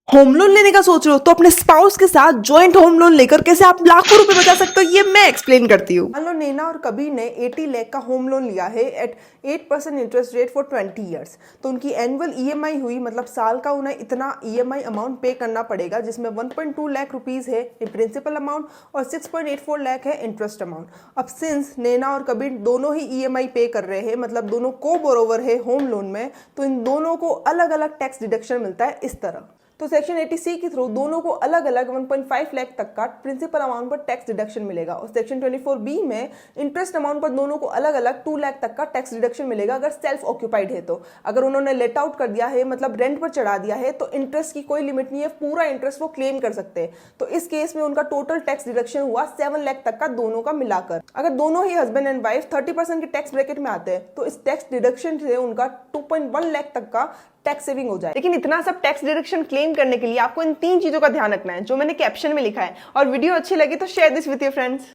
Home loan लेने का सोच रहे हो तो अपने स्पाउस के साथ जॉइंट होम लोन लेकर कैसे आप लाखों रुपए बचा सकते हो ये मैं एक्सप्लेन करती हूँ। मान लो नैना और कबीर ने 80 लाख का होम लोन लिया है at 8% interest rate for 20 years. तो उनकी एनुअल ईएमआई हुई, मतलब साल का उन्हें इतना ईएमआई अमाउंट पे करना पड़ेगा, जिसमें 1.2 लाख रुपीज है प्रिंसिपल अमाउंट और 6.84 लाख है इंटरेस्ट अमाउंट। अब सिंस नैना और कबीर दोनों ही ईएमआई पे कर रहे हैं, मतलब दोनों को बोरोवर है होम लोन में, तो इन दोनों को अलग अलग टैक्स डिडक्शन मिलता है इस तरह। तो सेक्शन 80C के थ्रू दोनों को अलग अलग 1.5 लाख तक का प्रिंसिपल अमाउंट पर टैक्स डिडक्शन मिलेगा, और सेक्शन 24B में इंटरेस्ट अमाउंट पर दोनों को अलग अलग 2 लाख तक का टैक्स डिडक्शन मिलेगा अगर सेल्फ ऑक्यूपाइड है। तो अगर उन्होंने लेट आउट कर दिया है, मतलब रेंट पर चढ़ा दिया है, तो इंटरेस्ट की कोई लिमिट नहीं है, पूरा इंटरेस्ट वो क्लेम कर सकते हैं। तो इस केस में उनका टोटल टैक्स डिडक्शन हुआ 7 लाख तक का दोनों का मिलाकर। अगर दोनों ही हस्बैंड एंड वाइफ 30% के टैक्स ब्रैकेट में आते हैं तो इस टैक्स डिडक्शन से उनका 2.1 लाख तक का टैक्स सेविंग हो जाए। लेकिन इतना सब टैक्स डिडक्शन क्लेम करने के लिए आपको इन 3 चीजों का ध्यान रखना है जो मैंने कैप्शन में लिखा है। और वीडियो अच्छी लगी तो share this with your friends.